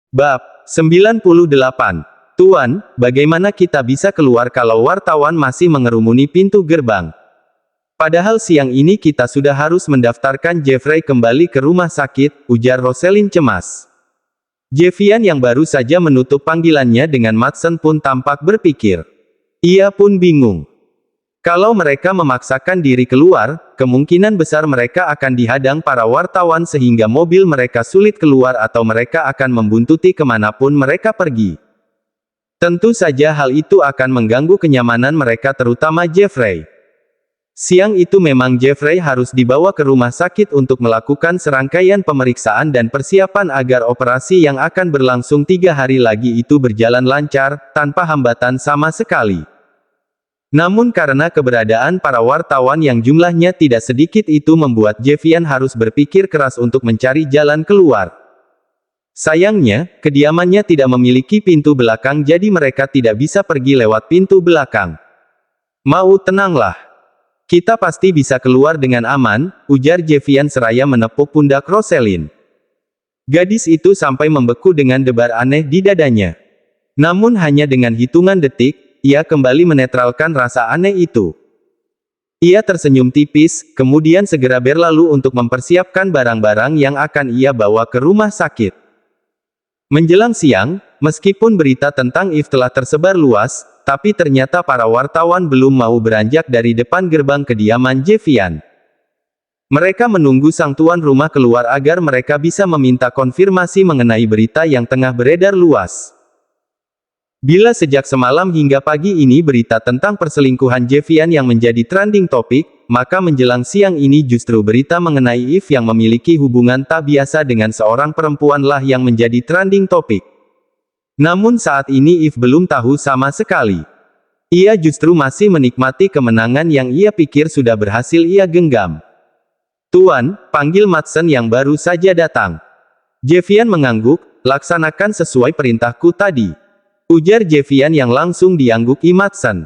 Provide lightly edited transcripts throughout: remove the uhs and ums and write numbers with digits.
Bab 98. Tuan, bagaimana kita bisa keluar kalau wartawan masih mengerumuni pintu gerbang? Padahal siang ini kita sudah harus mendaftarkan Jeffrey kembali ke rumah sakit, ujar Rosalind cemas. Jevian yang baru saja menutup panggilannya dengan Madsen pun tampak berpikir. Ia pun bingung. Kalau mereka memaksakan diri keluar, kemungkinan besar mereka akan dihadang para wartawan sehingga mobil mereka sulit keluar atau mereka akan membuntuti kemanapun mereka pergi. Tentu saja hal itu akan mengganggu kenyamanan mereka terutama Jeffrey. Siang itu memang Jeffrey harus dibawa ke rumah sakit untuk melakukan serangkaian pemeriksaan dan persiapan agar operasi yang akan berlangsung 3 hari lagi itu berjalan lancar, tanpa hambatan sama sekali. Namun karena keberadaan para wartawan yang jumlahnya tidak sedikit itu membuat Jevian harus berpikir keras untuk mencari jalan keluar. Sayangnya, kediamannya tidak memiliki pintu belakang jadi mereka tidak bisa pergi lewat pintu belakang. Mau tenanglah. Kita pasti bisa keluar dengan aman, ujar Jevian seraya menepuk pundak Rosalind. Gadis itu sampai membeku dengan debar aneh di dadanya. Namun hanya dengan hitungan detik, ia kembali menetralkan rasa aneh itu. Ia tersenyum tipis, kemudian segera berlalu untuk mempersiapkan barang-barang yang akan ia bawa ke rumah sakit. Menjelang siang, meskipun berita tentang Eve telah tersebar luas, tapi ternyata para wartawan belum mau beranjak dari depan gerbang kediaman Jevian. Mereka menunggu sang tuan rumah keluar agar mereka bisa meminta konfirmasi mengenai berita yang tengah beredar luas. Bila sejak semalam hingga pagi ini berita tentang perselingkuhan Jevian yang menjadi trending topik, maka menjelang siang ini justru berita mengenai Eve yang memiliki hubungan tak biasa dengan seorang perempuanlah yang menjadi trending topik. Namun saat ini Eve belum tahu sama sekali. Ia justru masih menikmati kemenangan yang ia pikir sudah berhasil ia genggam. Tuan, panggil Madsen yang baru saja datang. Jevian mengangguk, laksanakan sesuai perintahku tadi. Ujar Jevian yang langsung diangguki Madsen.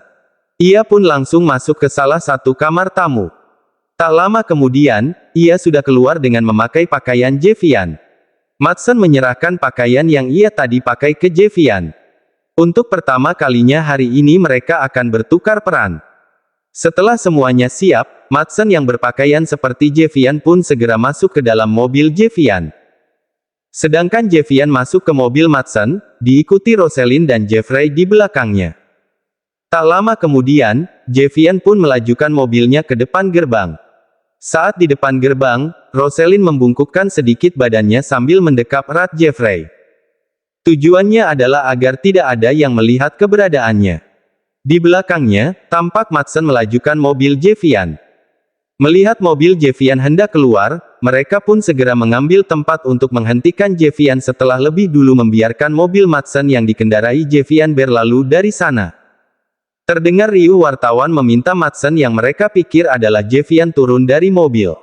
Ia pun langsung masuk ke salah satu kamar tamu. Tak lama kemudian, ia sudah keluar dengan memakai pakaian Jevian. Madsen menyerahkan pakaian yang ia tadi pakai ke Jevian. Untuk pertama kalinya hari ini mereka akan bertukar peran. Setelah semuanya siap, Madsen yang berpakaian seperti Jevian pun segera masuk ke dalam mobil Jevian. Sedangkan Jevian masuk ke mobil Madsen, diikuti Rosalind dan Jeffrey di belakangnya. Tak lama kemudian, Jevian pun melajukan mobilnya ke depan gerbang. Saat di depan gerbang, Rosalind membungkukkan sedikit badannya sambil mendekap erat Jeffrey. Tujuannya adalah agar tidak ada yang melihat keberadaannya. Di belakangnya, tampak Madsen melajukan mobil Jevian. Melihat mobil Jevian hendak keluar, mereka pun segera mengambil tempat untuk menghentikan Jevian setelah lebih dulu membiarkan mobil Madsen yang dikendarai Jevian berlalu dari sana. Terdengar riuh wartawan meminta Madsen yang mereka pikir adalah Jevian turun dari mobil.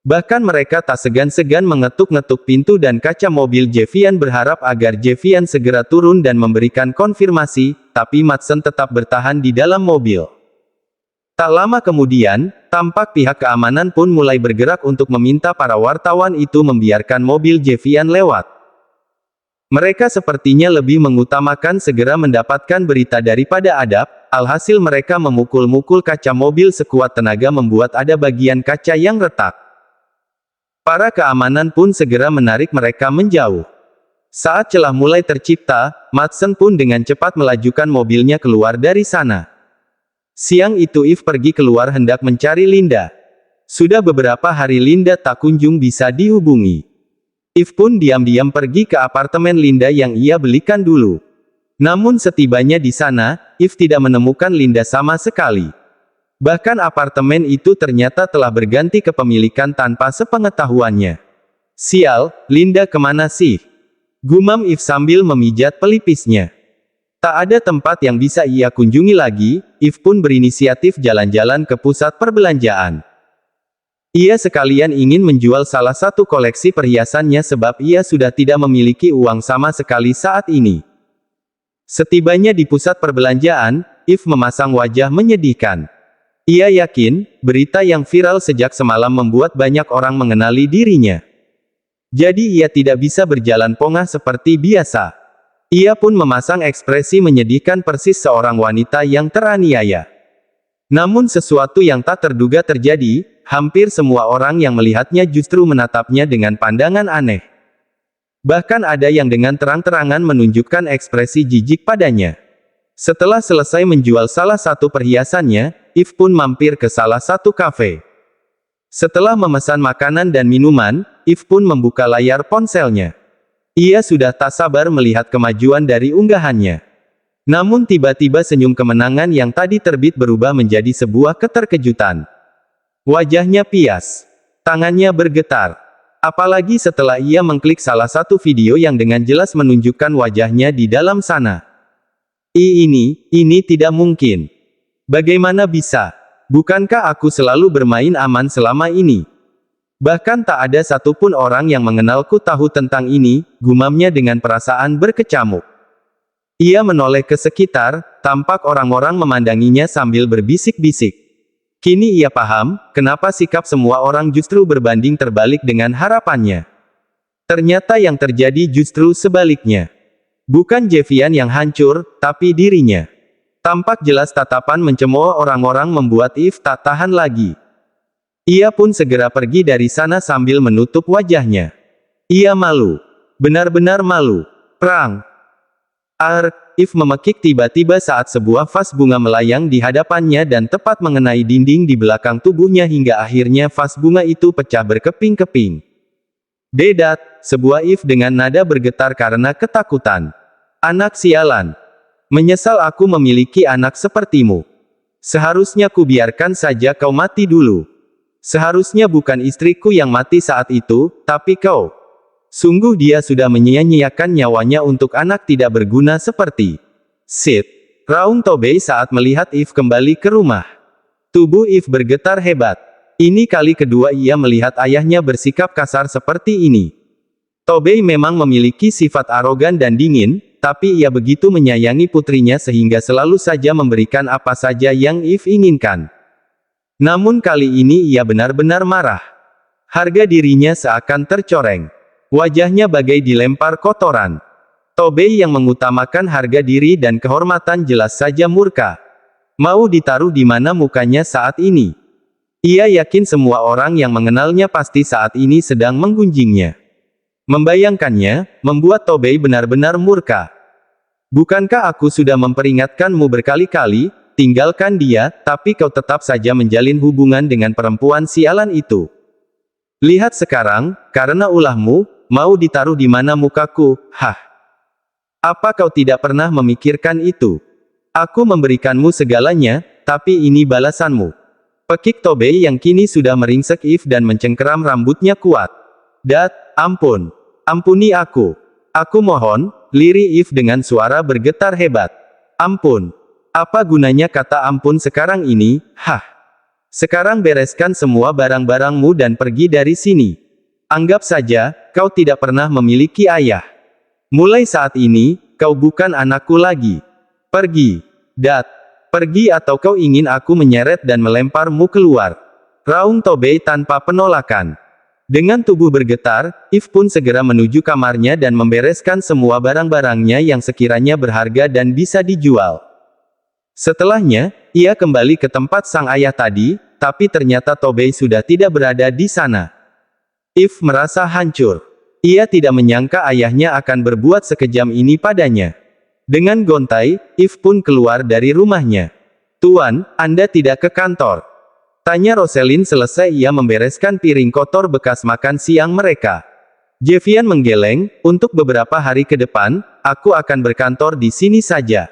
Bahkan mereka tak segan-segan mengetuk-ngetuk pintu dan kaca mobil Jevian berharap agar Jevian segera turun dan memberikan konfirmasi, tapi Madsen tetap bertahan di dalam mobil. Tak lama kemudian, tampak pihak keamanan pun mulai bergerak untuk meminta para wartawan itu membiarkan mobil Jevian lewat. Mereka sepertinya lebih mengutamakan segera mendapatkan berita daripada adab, alhasil mereka memukul-mukul kaca mobil sekuat tenaga membuat ada bagian kaca yang retak. Para keamanan pun segera menarik mereka menjauh. Saat celah mulai tercipta, Madsen pun dengan cepat melajukan mobilnya keluar dari sana. Siang itu Eve pergi keluar hendak mencari Linda. Sudah beberapa hari Linda tak kunjung bisa dihubungi. Eve pun diam-diam pergi ke apartemen Linda yang ia belikan dulu. Namun setibanya di sana, Eve tidak menemukan Linda sama sekali. Bahkan apartemen itu ternyata telah berganti kepemilikan tanpa sepengetahuannya. Sial, Linda kemana sih? Gumam Eve sambil memijat pelipisnya. Tak ada tempat yang bisa ia kunjungi lagi, Eve pun berinisiatif jalan-jalan ke pusat perbelanjaan. Ia sekalian ingin menjual salah satu koleksi perhiasannya sebab ia sudah tidak memiliki uang sama sekali saat ini. Setibanya di pusat perbelanjaan, Eve memasang wajah menyedihkan. Ia yakin, berita yang viral sejak semalam membuat banyak orang mengenali dirinya. Jadi ia tidak bisa berjalan pongah seperti biasa. Ia pun memasang ekspresi menyedihkan persis seorang wanita yang teraniaya. Namun sesuatu yang tak terduga terjadi, hampir semua orang yang melihatnya justru menatapnya dengan pandangan aneh. Bahkan ada yang dengan terang-terangan menunjukkan ekspresi jijik padanya. Setelah selesai menjual salah satu perhiasannya, Eve pun mampir ke salah satu kafe. Setelah memesan makanan dan minuman, Eve pun membuka layar ponselnya. Ia sudah tak sabar melihat kemajuan dari unggahannya. Namun tiba-tiba senyum kemenangan yang tadi terbit berubah menjadi sebuah keterkejutan. Wajahnya pias. Tangannya bergetar. Apalagi setelah ia mengklik salah satu video yang dengan jelas menunjukkan wajahnya di dalam sana. Ini tidak mungkin. Bagaimana bisa? Bukankah aku selalu bermain aman selama ini? Bahkan tak ada satupun orang yang mengenalku tahu tentang ini, gumamnya dengan perasaan berkecamuk. Ia menoleh ke sekitar, tampak orang-orang memandanginya sambil berbisik-bisik. Kini ia paham, kenapa sikap semua orang justru berbanding terbalik dengan harapannya. Ternyata yang terjadi justru sebaliknya. Bukan Jevian yang hancur, tapi dirinya. Tampak jelas tatapan mencemooh orang-orang membuat Eve tak tahan lagi. Ia pun segera pergi dari sana sambil menutup wajahnya. Ia malu. Benar-benar malu. Perang. Eve memekik tiba-tiba saat sebuah vas bunga melayang di hadapannya dan tepat mengenai dinding di belakang tubuhnya hingga akhirnya vas bunga itu pecah berkeping-keping. Dedat, sebuah Eve dengan nada bergetar karena ketakutan. Anak sialan. Menyesal aku memiliki anak sepertimu. Seharusnya kubiarkan saja kau mati dulu. Seharusnya bukan istriku yang mati saat itu, tapi kau. Sungguh dia sudah menyia-nyiakan nyawanya untuk anak tidak berguna seperti Sid. Raung Tobey saat melihat Eve kembali ke rumah. Tubuh Eve bergetar hebat. Ini kali kedua ia melihat ayahnya bersikap kasar seperti ini. Tobey memang memiliki sifat arogan dan dingin, tapi ia begitu menyayangi putrinya sehingga selalu saja memberikan apa saja yang Eve inginkan. Namun kali ini ia benar-benar marah. Harga dirinya seakan tercoreng. Wajahnya bagai dilempar kotoran. Tobey yang mengutamakan harga diri dan kehormatan jelas saja murka. Mau ditaruh di mana mukanya saat ini? Ia yakin semua orang yang mengenalnya pasti saat ini sedang menggunjingnya. Membayangkannya, membuat Tobey benar-benar murka. Bukankah aku sudah memperingatkanmu berkali-kali? Tinggalkan dia, tapi kau tetap saja menjalin hubungan dengan perempuan sialan itu. Lihat sekarang, karena ulahmu, mau ditaruh di mana mukaku, hah? Apa kau tidak pernah memikirkan itu? Aku memberikanmu segalanya, tapi ini balasanmu. Pekik Tobey yang kini sudah meringsek Eve dan mencengkeram rambutnya kuat. Dad, ampun. Ampuni aku. Aku mohon, lirih Eve dengan suara bergetar hebat. Ampun. Apa gunanya kata ampun sekarang ini, hah? Sekarang bereskan semua barang-barangmu dan pergi dari sini. Anggap saja, kau tidak pernah memiliki ayah. Mulai saat ini, kau bukan anakku lagi. Pergi. Dad. Pergi atau kau ingin aku menyeret dan melemparmu keluar. Raung Tobey tanpa penolakan. Dengan tubuh bergetar, Eve pun segera menuju kamarnya dan membereskan semua barang-barangnya yang sekiranya berharga dan bisa dijual. Setelahnya, ia kembali ke tempat sang ayah tadi, tapi ternyata Tobey sudah tidak berada di sana. Eve merasa hancur. Ia tidak menyangka ayahnya akan berbuat sekejam ini padanya. Dengan gontai, Eve pun keluar dari rumahnya. Tuan, Anda tidak ke kantor? Tanya Rosalind selesai ia membereskan piring kotor bekas makan siang mereka. Jevian menggeleng, untuk beberapa hari ke depan, aku akan berkantor di sini saja.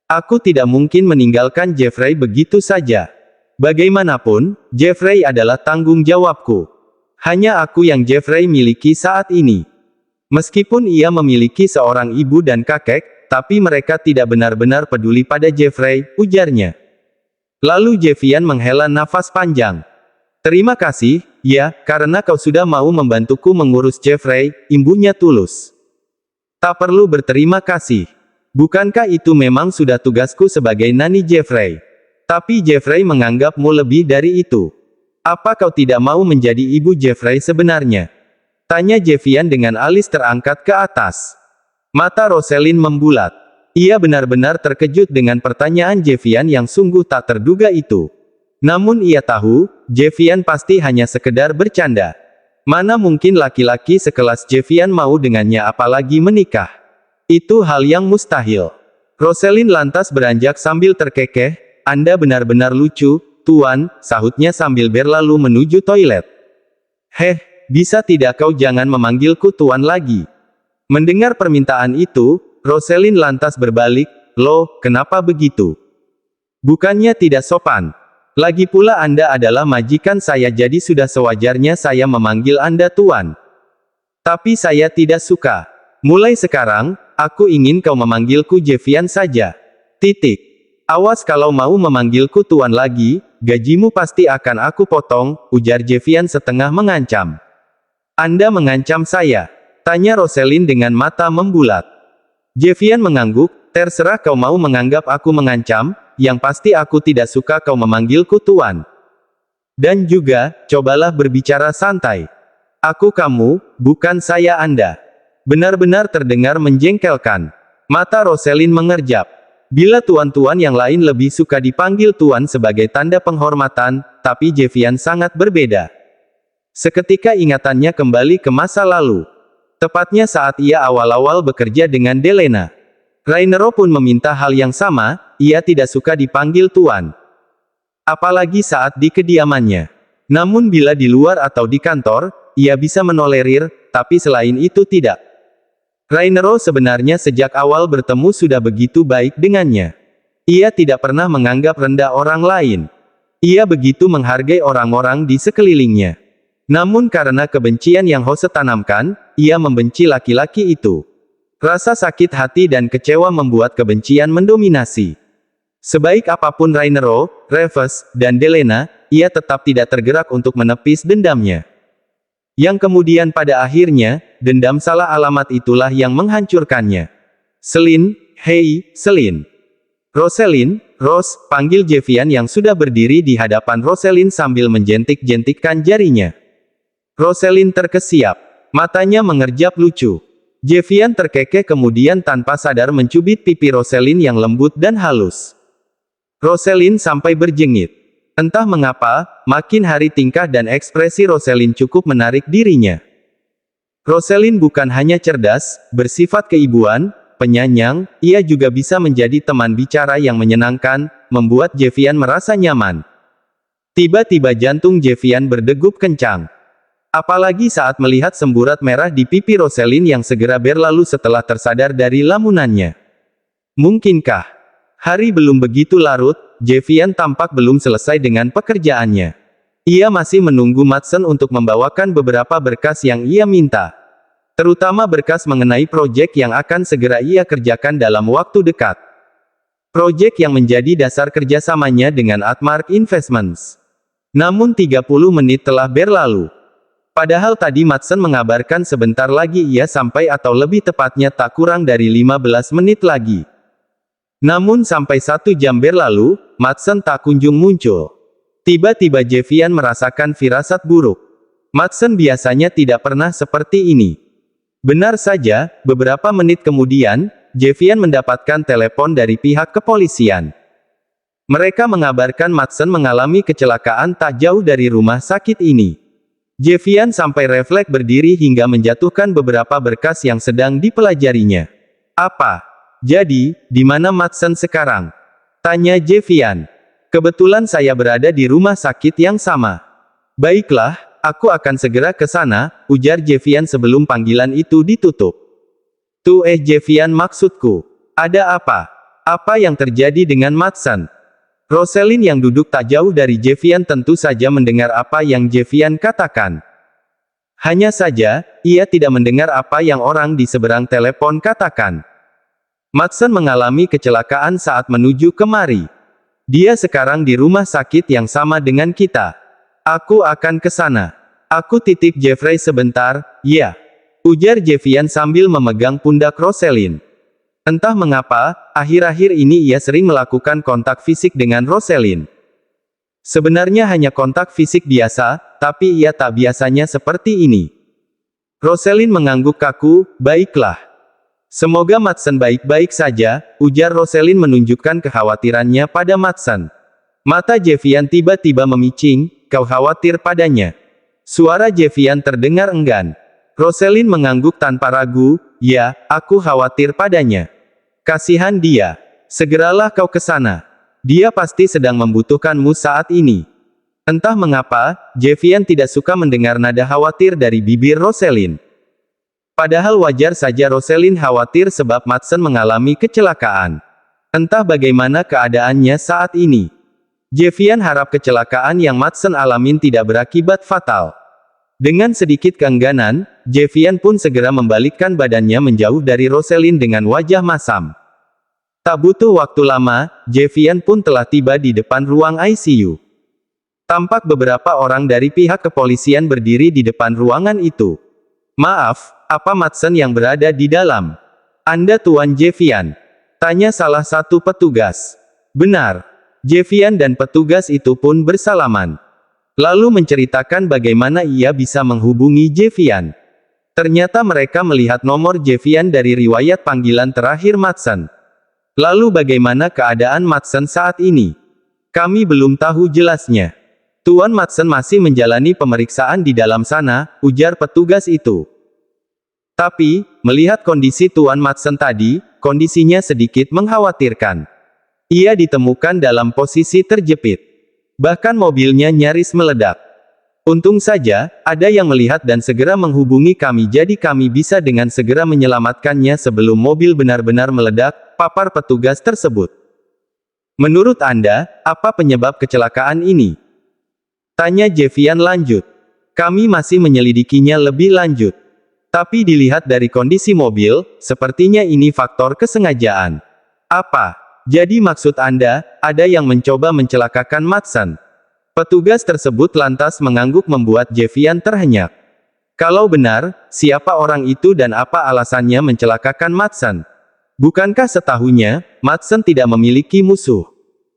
Aku tidak mungkin meninggalkan Jeffrey begitu saja. Bagaimanapun, Jeffrey adalah tanggung jawabku. Hanya aku yang Jeffrey miliki saat ini. Meskipun ia memiliki seorang ibu dan kakek, tapi mereka tidak benar-benar peduli pada Jeffrey, ujarnya. Lalu Jevian menghela nafas panjang. Terima kasih, ya, karena kau sudah mau membantuku mengurus Jeffrey, imbuhnya tulus. Tak perlu berterima kasih. Bukankah itu memang sudah tugasku sebagai nani Jeffrey? Tapi Jeffrey menganggapmu lebih dari itu. Apa kau tidak mau menjadi ibu Jeffrey sebenarnya? Tanya Jevian dengan alis terangkat ke atas. Mata Rosalind membulat. Ia benar-benar terkejut dengan pertanyaan Jevian yang sungguh tak terduga itu. Namun ia tahu, Jevian pasti hanya sekedar bercanda. Mana mungkin laki-laki sekelas Jevian mau dengannya apalagi menikah. Itu hal yang mustahil. Rosalind lantas beranjak sambil terkekeh. Anda benar-benar lucu, Tuan, sahutnya sambil berlalu menuju toilet. Bisa tidak kau jangan memanggilku Tuan lagi? Mendengar permintaan itu, Rosalind lantas berbalik, loh, kenapa begitu? Bukannya tidak sopan. Lagi pula Anda adalah majikan saya jadi sudah sewajarnya saya memanggil Anda Tuan. Tapi saya tidak suka. Mulai sekarang, aku ingin kau memanggilku Jevian saja. Titik. Awas kalau mau memanggilku Tuan lagi, gajimu pasti akan aku potong, ujar Jevian setengah mengancam. Anda mengancam saya? Tanya Rosalind dengan mata membulat. Jevian mengangguk, terserah kau mau menganggap aku mengancam, yang pasti aku tidak suka kau memanggilku Tuan. Dan juga, cobalah berbicara santai. Aku kamu, bukan saya Anda. Benar-benar terdengar menjengkelkan. Mata Rosalind mengerjap. Bila tuan-tuan yang lain lebih suka dipanggil Tuan sebagai tanda penghormatan, tapi Jevian sangat berbeda. Seketika ingatannya kembali ke masa lalu. Tepatnya saat ia awal-awal bekerja dengan Delena. Rainero pun meminta hal yang sama, ia tidak suka dipanggil Tuan. Apalagi saat di kediamannya. Namun bila di luar atau di kantor, ia bisa menolerir, tapi selain itu tidak. Rainero sebenarnya sejak awal bertemu sudah begitu baik dengannya. Ia tidak pernah menganggap rendah orang lain. Ia begitu menghargai orang-orang di sekelilingnya. Namun karena kebencian yang Hose tanamkan, ia membenci laki-laki itu. Rasa sakit hati dan kecewa membuat kebencian mendominasi. Sebaik apapun Rainero, Reves, dan Delena, ia tetap tidak tergerak untuk menepis dendamnya. Yang kemudian pada akhirnya, dendam salah alamat itulah yang menghancurkannya. Selin, hei, Selin. Rosalind, Rose, panggil Jevian yang sudah berdiri di hadapan Rosalind sambil menjentik-jentikkan jarinya. Rosalind terkesiap. Matanya mengerjap lucu. Jevian terkekeh kemudian tanpa sadar mencubit pipi Rosalind yang lembut dan halus. Rosalind sampai berjengit. Entah mengapa, makin hari tingkah dan ekspresi Rosalind cukup menarik dirinya. Rosalind bukan hanya cerdas, bersifat keibuan, penyayang, ia juga bisa menjadi teman bicara yang menyenangkan, membuat Jevian merasa nyaman. Tiba-tiba jantung Jevian berdegup kencang. Apalagi saat melihat semburat merah di pipi Rosalind yang segera berlalu setelah tersadar dari lamunannya. Mungkinkah? Hari belum begitu larut, Jevian tampak belum selesai dengan pekerjaannya. Ia masih menunggu Madsen untuk membawakan beberapa berkas yang ia minta. Terutama berkas mengenai proyek yang akan segera ia kerjakan dalam waktu dekat. Proyek yang menjadi dasar kerjasamanya dengan Atmark Investments. Namun 30 menit telah berlalu. Padahal tadi Madsen mengabarkan sebentar lagi ia sampai atau lebih tepatnya tak kurang dari 15 menit lagi. Namun sampai 1 jam berlalu, Madsen tak kunjung muncul. Tiba-tiba Jevian merasakan firasat buruk. Madsen biasanya tidak pernah seperti ini. Benar saja, beberapa menit kemudian, Jevian mendapatkan telepon dari pihak kepolisian. Mereka mengabarkan Madsen mengalami kecelakaan tak jauh dari rumah sakit ini. Jevian sampai refleks berdiri hingga menjatuhkan beberapa berkas yang sedang dipelajarinya. Apa? Jadi, di mana Madsen sekarang? Tanya Jevian. Kebetulan saya berada di rumah sakit yang sama. Baiklah, aku akan segera ke sana, ujar Jevian sebelum panggilan itu ditutup. Jevian maksudku. Ada apa? Apa yang terjadi dengan Madsen? Rosalind yang duduk tak jauh dari Jevian tentu saja mendengar apa yang Jevian katakan. Hanya saja, ia tidak mendengar apa yang orang di seberang telepon katakan. Madsen mengalami kecelakaan saat menuju kemari. Dia sekarang di rumah sakit yang sama dengan kita. Aku akan ke sana. Aku titip Jeffrey sebentar, ya. Ujar Jevian sambil memegang pundak Rosalind. Entah mengapa, akhir-akhir ini ia sering melakukan kontak fisik dengan Rosalind. Sebenarnya hanya kontak fisik biasa, tapi ia tak biasanya seperti ini. Rosalind mengangguk kaku, baiklah. Semoga Madsen baik-baik saja, ujar Rosalind menunjukkan kekhawatirannya pada Madsen. Mata Jevian tiba-tiba memicing, kau khawatir padanya. Suara Jevian terdengar enggan. Rosalind mengangguk tanpa ragu, ya, aku khawatir padanya. Kasihan dia. Segeralah kau ke sana. Dia pasti sedang membutuhkanmu saat ini. Entah mengapa, Jevian tidak suka mendengar nada khawatir dari bibir Rosalind. Padahal wajar saja Rosalind khawatir sebab Madsen mengalami kecelakaan. Entah bagaimana keadaannya saat ini. Jevian harap kecelakaan yang Madsen alamin tidak berakibat fatal. Dengan sedikit keengganan, Jevian pun segera membalikkan badannya menjauh dari Rosalind dengan wajah masam. Tak butuh waktu lama, Jevian pun telah tiba di depan ruang ICU. Tampak beberapa orang dari pihak kepolisian berdiri di depan ruangan itu. Maaf, apa Madsen yang berada di dalam? Anda Tuan Jevian? Tanya salah satu petugas. Benar. Jevian dan petugas itu pun bersalaman. Lalu menceritakan bagaimana ia bisa menghubungi Jevian. Ternyata mereka melihat nomor Jevian dari riwayat panggilan terakhir Madsen. Lalu bagaimana keadaan Madsen saat ini? Kami belum tahu jelasnya. Tuan Madsen masih menjalani pemeriksaan di dalam sana, ujar petugas itu. Tapi, melihat kondisi Tuan Madsen tadi, kondisinya sedikit mengkhawatirkan. Ia ditemukan dalam posisi terjepit. Bahkan mobilnya nyaris meledak. Untung saja, ada yang melihat dan segera menghubungi kami jadi kami bisa dengan segera menyelamatkannya sebelum mobil benar-benar meledak, papar petugas tersebut. Menurut Anda, apa penyebab kecelakaan ini? Tanya Jevian lanjut. Kami masih menyelidikinya lebih lanjut. Tapi dilihat dari kondisi mobil, sepertinya ini faktor kesengajaan. Apa? Jadi maksud Anda, ada yang mencoba mencelakakan Madsen? Petugas tersebut lantas mengangguk membuat Jevian terhenyak. Kalau benar, siapa orang itu dan apa alasannya mencelakakan Madsen? Bukankah setahunya, Madsen tidak memiliki musuh?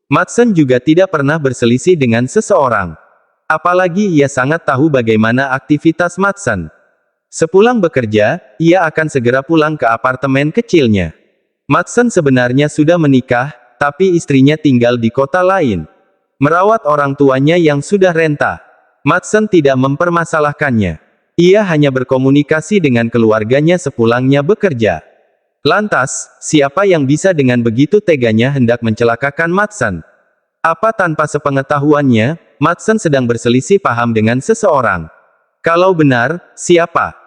Madsen juga tidak pernah berselisih dengan seseorang. Apalagi ia sangat tahu bagaimana aktivitas Madsen. Sepulang bekerja, ia akan segera pulang ke apartemen kecilnya. Madsen sebenarnya sudah menikah, tapi istrinya tinggal di kota lain. Merawat orang tuanya yang sudah renta. Madsen tidak mempermasalahkannya. Ia hanya berkomunikasi dengan keluarganya sepulangnya bekerja. Lantas, siapa yang bisa dengan begitu teganya hendak mencelakakan Madsen? Apa tanpa sepengetahuannya, Madsen sedang berselisih paham dengan seseorang? Kalau benar, siapa?